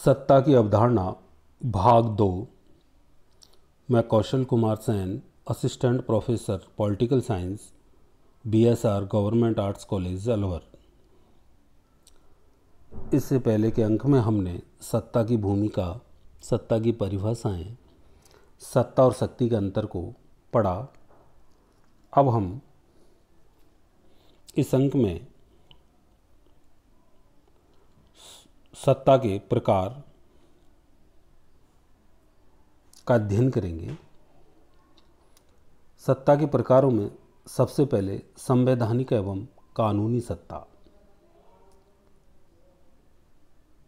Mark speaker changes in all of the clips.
Speaker 1: सत्ता की अवधारणा भाग 2। मैं Kaushal Kumar Sen, assistant professor political science, BSR government arts college Alwar. इससे पहले के अंक में हमने सत्ता की भूमिका, सत्ता की परिभाषाएं, सत्ता और शक्ति के अंतर को पढ़ा। अब हम इस अंक में सत्ता के प्रकार का अध्ययन करेंगे। सत्ता के प्रकारों में सबसे पहले संवैधानिक एवं कानूनी सत्ता।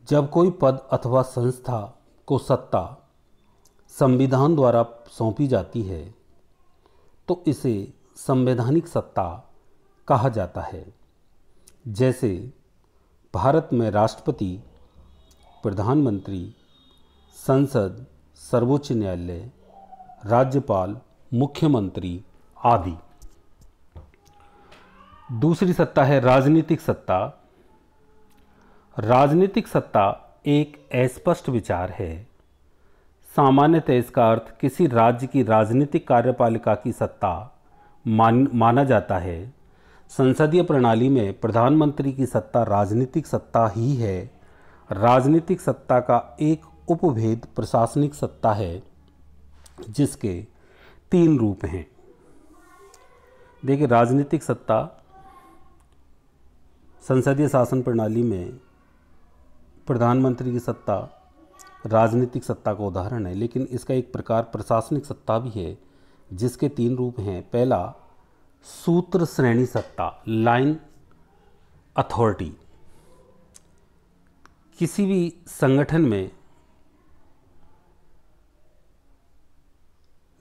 Speaker 1: जब कोई पद अथवा संस्था को सत्ता संविधान द्वारा सौंपी जाती है तो इसे संवैधानिक सत्ता कहा जाता है। जैसे भारत में राष्ट्रपति, प्रधानमंत्री, संसद, सर्वोच्च न्यायालय, राज्यपाल, मुख्यमंत्री आदि। दूसरी सत्ता है राजनीतिक सत्ता। राजनीतिक सत्ता एक अस्पष्ट विचार है। सामान्यतः इसका अर्थ किसी राज्य की राजनीतिक कार्यपालिका की सत्ता माना जाता है। संसदीय प्रणाली में प्रधानमंत्री की सत्ता राजनीतिक सत्ता ही है। राजनीतिक सत्ता का एक उपभेद प्रशासनिक सत्ता है, जिसके 3 रूप हैं। देखिए, राजनीतिक सत्ता संसदीय शासन प्रणाली में प्रधानमंत्री की सत्ता राजनीतिक सत्ता का उदाहरण है, लेकिन इसका एक प्रकार प्रशासनिक सत्ता भी है, जिसके 3 रूप हैं। पहला, सूत्र श्रेणी सत्ता, लाइन अथॉरिटी। किसी भी संगठन में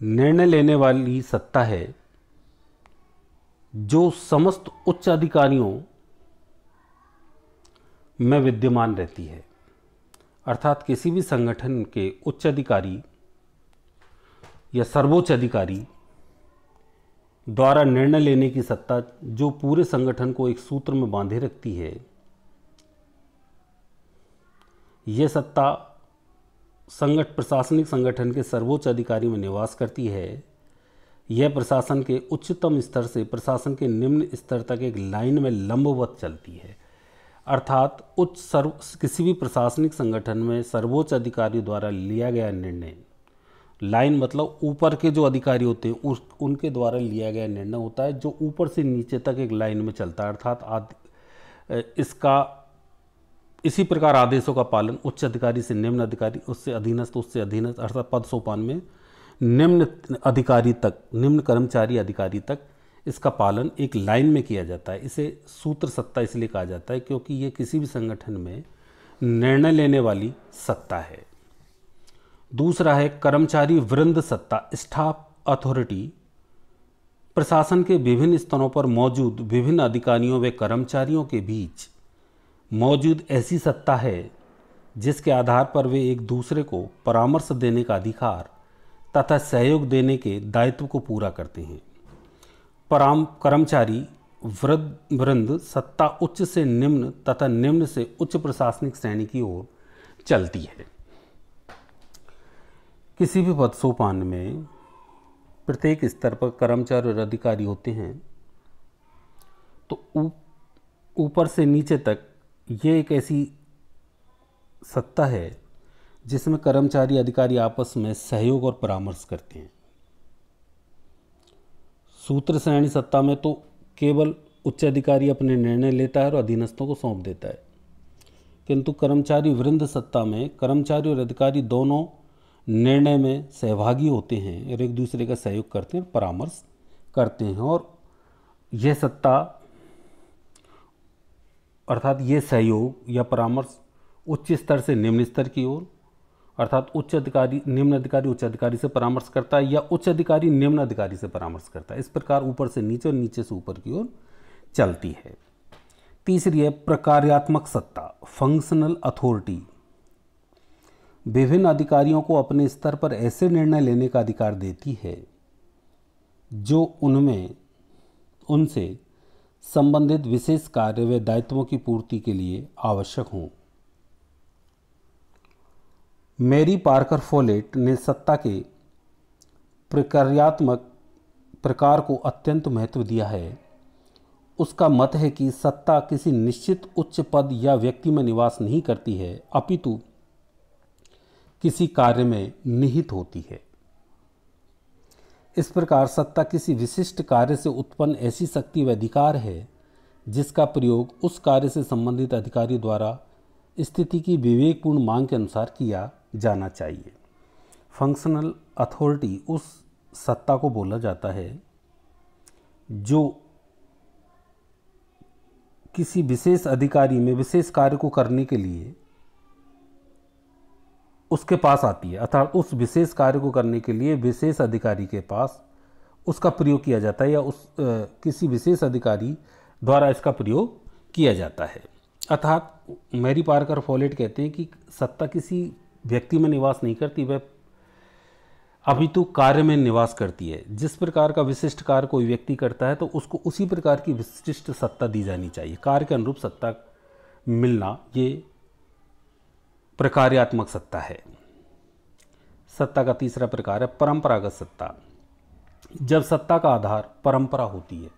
Speaker 1: निर्णय लेने वाली सत्ता है जो समस्त उच्च अधिकारियों में विद्यमान रहती है। अर्थात किसी भी संगठन के उच्च अधिकारी या सर्वोच्च अधिकारी द्वारा निर्णय लेने की सत्ता जो पूरे संगठन को एक सूत्र में बांधे रखती है, यह सत्ता प्रशासनिक संगठन के सर्वोच्च अधिकारी में निवास करती है। यह प्रशासन के उच्चतम स्तर से प्रशासन के निम्न स्तर तक एक लाइन में लंबवत चलती है। अर्थात किसी भी प्रशासनिक संगठन में सर्वोच्च अधिकारी द्वारा लिया गया निर्णय, लाइन मतलब ऊपर के जो अधिकारी होते हैं उनके द्वारा लिया गया निर्णय होता है, जो ऊपर से नीचे तक एक लाइन में चलता है। अर्थात इसी प्रकार आदेशों का पालन उच्च अधिकारी से निम्न अधिकारी, उससे अधीनस्थ, अर्थात पद सोपान में निम्न अधिकारी तक, निम्न कर्मचारी अधिकारी तक इसका पालन एक लाइन में किया जाता है। इसे सूत्र सत्ता इसलिए कहा जाता है क्योंकि ये किसी भी संगठन में निर्णय लेने वाली सत्ता है। दूसरा है कर्मचारी वृंद सत्ता, स्टाफ अथॉरिटी। प्रशासन के विभिन्न स्तरों पर मौजूद विभिन्न अधिकारियों व कर्मचारियों के बीच मौजूद ऐसी सत्ता है जिसके आधार पर वे एक दूसरे को परामर्श देने का अधिकार तथा सहयोग देने के दायित्व को पूरा करते हैं। कर्मचारी वृंद सत्ता उच्च से निम्न तथा निम्न से उच्च प्रशासनिक श्रेणी की ओर चलती है। किसी भी पद सोपान में प्रत्येक स्तर पर कर्मचारी और अधिकारी होते हैं, तो ऊपर से नीचे तक ये एक ऐसी सत्ता है जिसमें कर्मचारी अधिकारी आपस में सहयोग और परामर्श करते हैं। सूत्र श्रेणी सत्ता में तो केवल उच्च अधिकारी अपने निर्णय लेता है और अधीनस्थों को सौंप देता है, किंतु कर्मचारी वृंद सत्ता में कर्मचारी और अधिकारी दोनों निर्णय में सहभागी होते हैं और एक दूसरे का सहयोग करते हैं, परामर्श करते हैं। और यह सत्ता अर्थात ये सहयोग या परामर्श उच्च स्तर से निम्न स्तर की ओर, अर्थात निम्न अधिकारी उच्च अधिकारी से परामर्श करता है या उच्च अधिकारी निम्न अधिकारी से परामर्श करता है। इस प्रकार ऊपर से नीचे और नीचे से ऊपर की ओर चलती है। तीसरी है प्रकार्यात्मक सत्ता, फंक्शनल अथॉरिटी। विभिन्न अधिकारियों को अपने स्तर पर ऐसे निर्णय लेने का अधिकार देती है जो उनसे संबंधित विशेष कार्य व दायित्वों की पूर्ति के लिए आवश्यक हों। मैरी पार्कर फोलेट ने सत्ता के प्रक्रियात्मक प्रकार को अत्यंत महत्व दिया है। उसका मत है कि सत्ता किसी निश्चित उच्च पद या व्यक्ति में निवास नहीं करती है, अपितु किसी कार्य में निहित होती है। इस प्रकार सत्ता किसी विशिष्ट कार्य से उत्पन्न ऐसी शक्ति व अधिकार है जिसका प्रयोग उस कार्य से संबंधित अधिकारी द्वारा स्थिति की विवेकपूर्ण मांग के अनुसार किया जाना चाहिए। फंक्शनल अथॉरिटी उस सत्ता को बोला जाता है जो किसी विशेष अधिकारी में विशेष कार्य को करने के लिए उसके पास आती है, अर्थात उस विशेष कार्य को करने के लिए विशेष अधिकारी के पास उसका प्रयोग किया जाता है या किसी विशेष अधिकारी द्वारा इसका प्रयोग किया जाता है। अर्थात मैरी पार्कर फोलेट कहते हैं कि सत्ता किसी व्यक्ति में निवास नहीं करती, वह अपितु कार्य में निवास करती है। जिस प्रकार का विशिष्ट कार्य कोई व्यक्ति करता है तो उसको उसी प्रकार की विशिष्ट सत्ता दी जानी चाहिए। कार्य के अनुरूप सत्ता मिलना ये प्रकार्यात्मक सत्ता है। सत्ता का तीसरा प्रकार है परंपरागत सत्ता। जब सत्ता का आधार परंपरा होती है,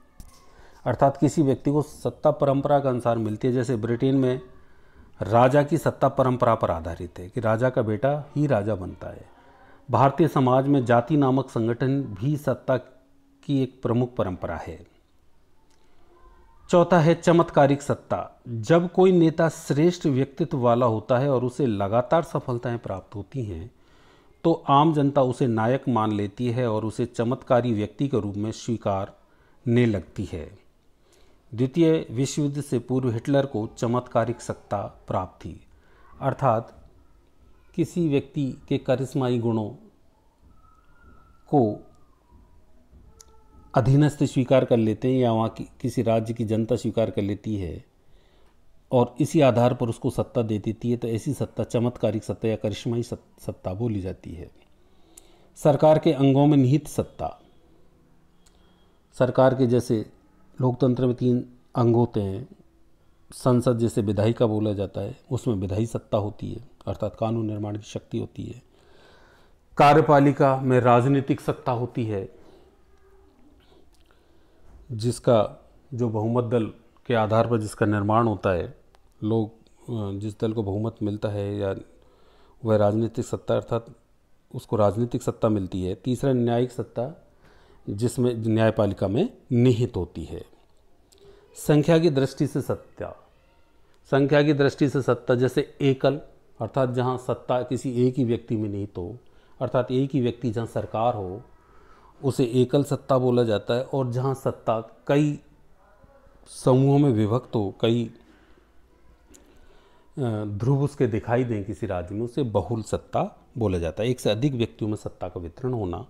Speaker 1: अर्थात किसी व्यक्ति को सत्ता परंपरा के अनुसार मिलती है। जैसे ब्रिटेन में राजा की सत्ता परंपरा पर आधारित है कि राजा का बेटा ही राजा बनता है। भारतीय समाज में जाति नामक संगठन भी सत्ता की एक प्रमुख परंपरा है। चौथा है चमत्कारिक सत्ता। जब कोई नेता श्रेष्ठ व्यक्तित्व वाला होता है और उसे लगातार सफलताएं प्राप्त होती हैं तो आम जनता उसे नायक मान लेती है और उसे चमत्कारी व्यक्ति के रूप में स्वीकारने लगती है। द्वितीय विश्व युद्ध से पूर्व हिटलर को चमत्कारिक सत्ता प्राप्त थी, अर्थात किसी व्यक्ति के करिश्माई गुणों को अधीनस्थ स्वीकार कर लेते हैं या वहाँ की किसी राज्य की जनता स्वीकार कर लेती है और इसी आधार पर उसको सत्ता दे देती है, तो ऐसी सत्ता चमत्कारिक सत्ता या करिश्माई सत्ता बोली जाती है। सरकार के अंगों में निहित सत्ता। सरकार के जैसे लोकतंत्र में 3 अंग होते हैं। संसद जैसे विधायिका बोला जाता है, उसमें विधायी सत्ता होती है, अर्थात कानून निर्माण की शक्ति होती है। कार्यपालिका में राजनीतिक सत्ता होती है, जिसका जो बहुमत दल के आधार पर जिसका निर्माण होता है, लोग जिस दल को बहुमत मिलता है या वह राजनीतिक सत्ता, अर्थात उसको राजनीतिक सत्ता मिलती है। तीसरा न्यायिक सत्ता, जिसमें न्यायपालिका में निहित होती है। संख्या की दृष्टि से सत्ता। संख्या की दृष्टि से सत्ता जैसे एकल, अर्थात जहाँ सत्ता किसी एक ही व्यक्ति में निहित हो, अर्थात एक ही व्यक्ति जहाँ सरकार हो उसे एकल सत्ता बोला जाता है। और जहाँ सत्ता कई समूहों में विभक्त हो, कई ध्रुव उसके दिखाई दें किसी राज्य में, उसे बहुल सत्ता बोला जाता है। एक से अधिक व्यक्तियों में सत्ता का वितरण होना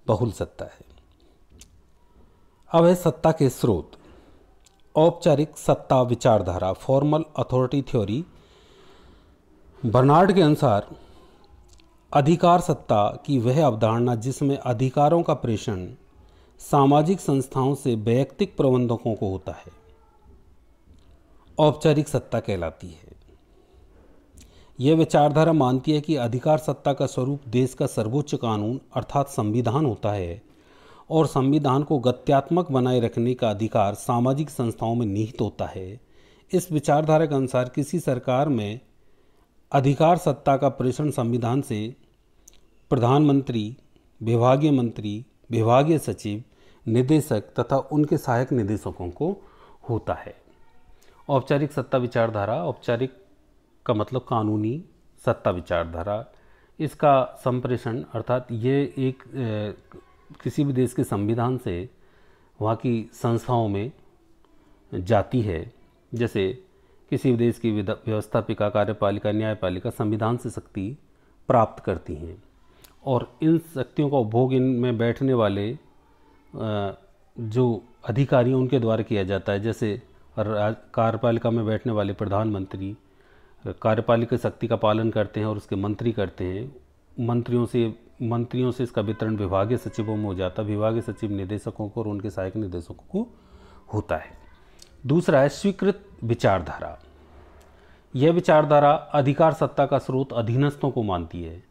Speaker 1: बहुल सत्ता है। अब है सत्ता के स्रोत। औपचारिक सत्ता विचारधारा, फॉर्मल अथॉरिटी थ्योरी। बर्नार्ड के अनुसार अधिकार सत्ता की वह अवधारणा जिसमें अधिकारों का प्रेषण सामाजिक संस्थाओं से वैयक्तिक प्रबंधकों को होता है, औपचारिक सत्ता कहलाती है। यह विचारधारा मानती है कि अधिकार सत्ता का स्वरूप देश का सर्वोच्च कानून अर्थात संविधान होता है और संविधान को गत्यात्मक बनाए रखने का अधिकार सामाजिक संस्थाओं में निहित होता है। इस विचारधारा के अनुसार किसी सरकार में अधिकार सत्ता का प्रेषण संविधान से प्रधानमंत्री, विभागीय मंत्री, विभागीय सचिव, निदेशक तथा उनके सहायक निदेशकों को होता है। औपचारिक सत्ता विचारधारा, औपचारिक का मतलब कानूनी सत्ता विचारधारा, इसका संप्रेषण अर्थात ये एक किसी भी देश के संविधान से वहाँ की संस्थाओं में जाती है। जैसे किसी भी देश की व्यवस्थापिका, कार्यपालिका, न्यायपालिका संविधान से शक्ति प्राप्त करती हैं और इन शक्तियों का उपभोग इनमें बैठने वाले जो अधिकारी हैं उनके द्वारा किया जाता है। जैसे कार्यपालिका में बैठने वाले प्रधानमंत्री कार्यपालिका शक्ति का पालन करते हैं और उसके मंत्री करते हैं। मंत्रियों से इसका वितरण विभागीय सचिवों में हो जाता है। विभागीय सचिव निदेशकों को और उनके सहायक निदेशकों को होता है। दूसरा है स्वीकृत विचारधारा। यह विचारधारा अधिकार सत्ता का स्रोत अधीनस्थों को मानती है।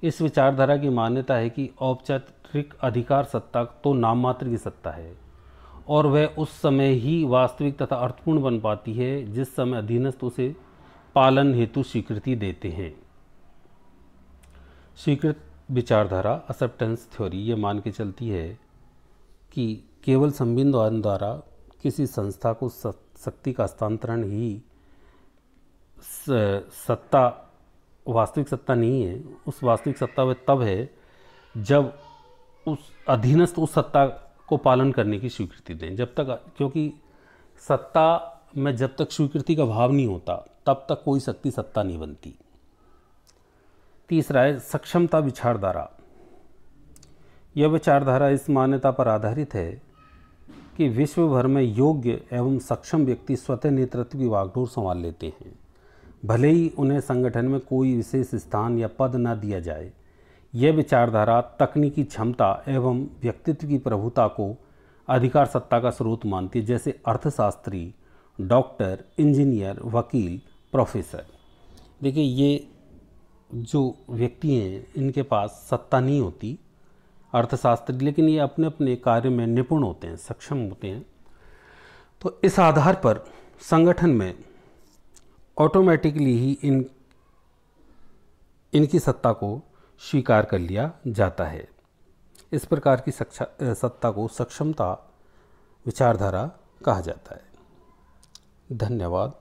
Speaker 1: इस विचारधारा की मान्यता है कि औपचारिक अधिकार सत्ता तो नाम मात्र की सत्ता है और वह उस समय ही वास्तविक तथा अर्थपूर्ण बन पाती है जिस समय अधीनस्थ उसे पालन हेतु स्वीकृति देते हैं। स्वीकृत विचारधारा एक्सेप्टेंस थ्योरी ये मान के चलती है कि केवल संविधान द्वारा किसी संस्था को शक्ति का हस्तांतरण ही सत्ता वास्तविक सत्ता नहीं है। उस वास्तविक सत्ता वह तब है जब उस अधीनस्थ उस सत्ता को पालन करने की स्वीकृति दें। जब तक, क्योंकि सत्ता में जब तक स्वीकृति का भाव नहीं होता तब तक कोई शक्ति सत्ता नहीं बनती। तीसरा है सक्षमता विचारधारा। यह विचारधारा इस मान्यता पर आधारित है कि विश्व भर में योग्य एवं सक्षम व्यक्ति स्वतः नेतृत्व की वागडोर संभाल लेते हैं, भले ही उन्हें संगठन में कोई विशेष स्थान या पद न दिया जाए। यह विचारधारा तकनीकी क्षमता एवं व्यक्तित्व की प्रभुता को अधिकार सत्ता का स्रोत मानती है, जैसे अर्थशास्त्री, डॉक्टर, इंजीनियर, वकील, प्रोफेसर। देखिए, ये जो व्यक्ति हैं इनके पास सत्ता नहीं होती, अर्थशास्त्री, लेकिन ये अपने अपने कार्य में निपुण होते हैं, सक्षम होते हैं। तो इस आधार पर संगठन में ऑटोमेटिकली ही इनकी सत्ता को स्वीकार कर लिया जाता है। इस प्रकार की सत्ता को सक्षमता विचारधारा कहा जाता है। धन्यवाद।